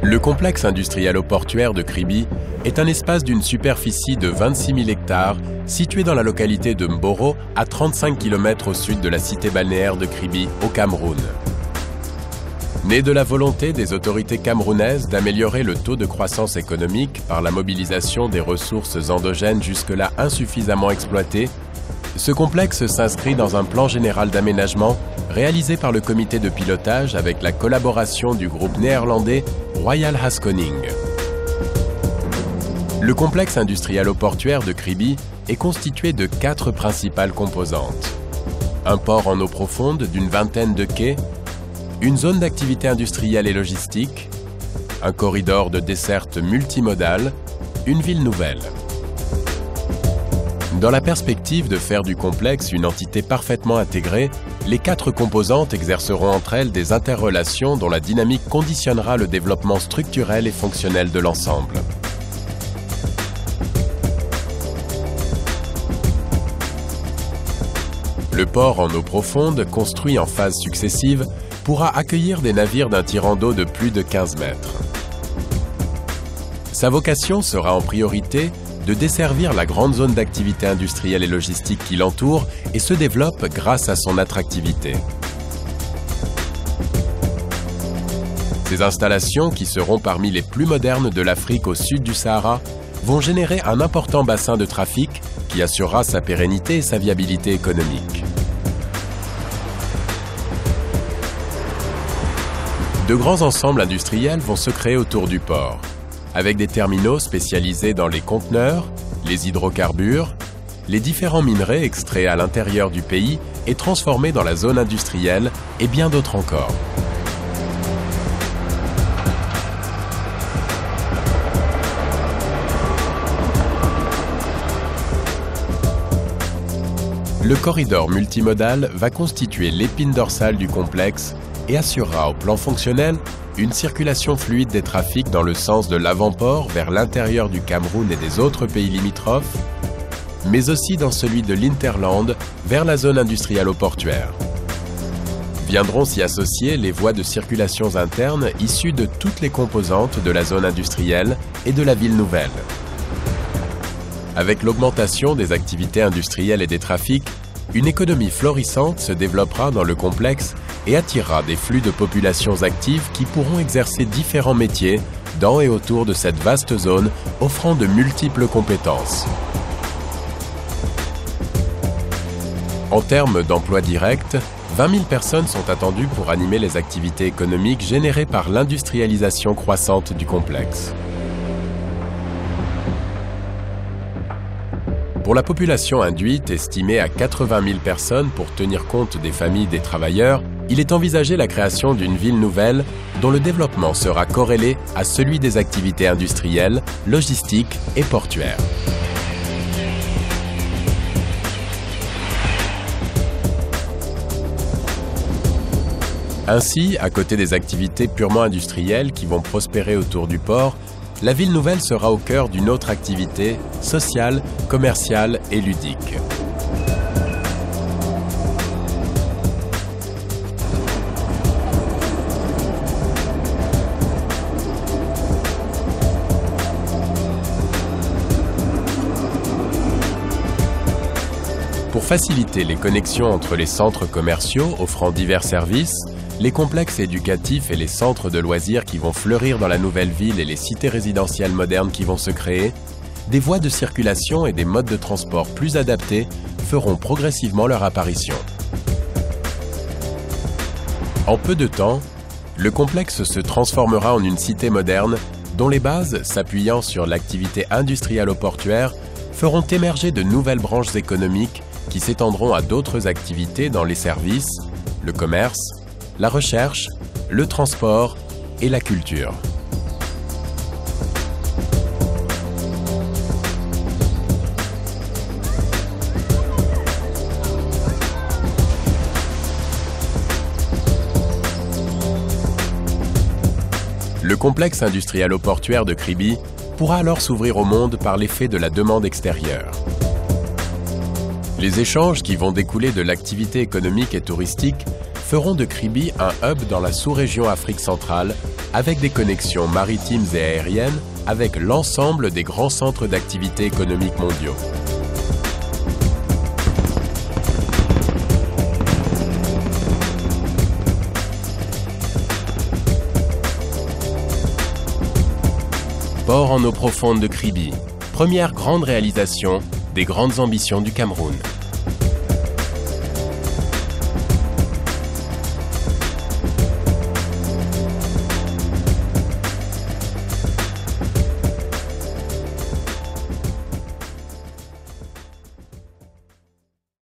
Le complexe industriel-portuaire de Kribi est un espace d'une superficie de 26 000 hectares situé dans la localité de Mboro, à 35 km au sud de la cité balnéaire de Kribi, au Cameroun. Né de la volonté des autorités camerounaises d'améliorer le taux de croissance économique par la mobilisation des ressources endogènes jusque-là insuffisamment exploitées, ce complexe s'inscrit dans un plan général d'aménagement réalisé par le comité de pilotage avec la collaboration du groupe néerlandais Royal Haskoning. Le complexe industriel-portuaire de Kribi est constitué de 4 principales composantes. Un port en eau profonde d'une vingtaine de quais, une zone d'activité industrielle et logistique, un corridor de desserte multimodale, une ville nouvelle. Dans la perspective de faire du complexe une entité parfaitement intégrée, les 4 composantes exerceront entre elles des interrelations dont la dynamique conditionnera le développement structurel et fonctionnel de l'ensemble. Le port en eau profonde, construit en phases successives, pourra accueillir des navires d'un tirant d'eau de plus de 15 mètres. Sa vocation sera en priorité de desservir la grande zone d'activité industrielle et logistique qui l'entoure et se développe grâce à son attractivité. Ces installations, qui seront parmi les plus modernes de l'Afrique au sud du Sahara, vont générer un important bassin de trafic qui assurera sa pérennité et sa viabilité économique. De grands ensembles industriels vont se créer autour du port, avec des terminaux spécialisés dans les conteneurs, les hydrocarbures, les différents minerais extraits à l'intérieur du pays et transformés dans la zone industrielle et bien d'autres encore. Le corridor multimodal va constituer l'épine dorsale du complexe et assurera au plan fonctionnel une circulation fluide des trafics dans le sens de l'avant-port vers l'intérieur du Cameroun et des autres pays limitrophes, mais aussi dans celui de l'Interland vers la zone industrielle-portuaire. Viendront s'y associer les voies de circulation internes issues de toutes les composantes de la zone industrielle et de la ville nouvelle. Avec l'augmentation des activités industrielles et des trafics, une économie florissante se développera dans le complexe et attirera des flux de populations actives qui pourront exercer différents métiers dans et autour de cette vaste zone, offrant de multiples compétences. En termes d'emplois directs, 20 000 personnes sont attendues pour animer les activités économiques générées par l'industrialisation croissante du complexe. Pour la population induite, estimée à 80 000 personnes pour tenir compte des familles des travailleurs, il est envisagé la création d'une ville nouvelle dont le développement sera corrélé à celui des activités industrielles, logistiques et portuaires. Ainsi, à côté des activités purement industrielles qui vont prospérer autour du port, la ville nouvelle sera au cœur d'une autre activité sociale, commerciale et ludique. Pour faciliter les connexions entre les centres commerciaux offrant divers services, les complexes éducatifs et les centres de loisirs qui vont fleurir dans la nouvelle ville et les cités résidentielles modernes qui vont se créer, des voies de circulation et des modes de transport plus adaptés feront progressivement leur apparition. En peu de temps, le complexe se transformera en une cité moderne dont les bases, s'appuyant sur l'activité industrielle-portuaire, feront émerger de nouvelles branches économiques qui s'étendront à d'autres activités dans les services, le commerce, la recherche, le transport et la culture. Le complexe industriel-portuaire de Kribi pourra alors s'ouvrir au monde par l'effet de la demande extérieure. Les échanges qui vont découler de l'activité économique et touristique feront de Kribi un hub dans la sous-région Afrique centrale, avec des connexions maritimes et aériennes avec l'ensemble des grands centres d'activité économiques mondiaux. Port en eau profonde de Kribi, première grande réalisation des grandes ambitions du Cameroun.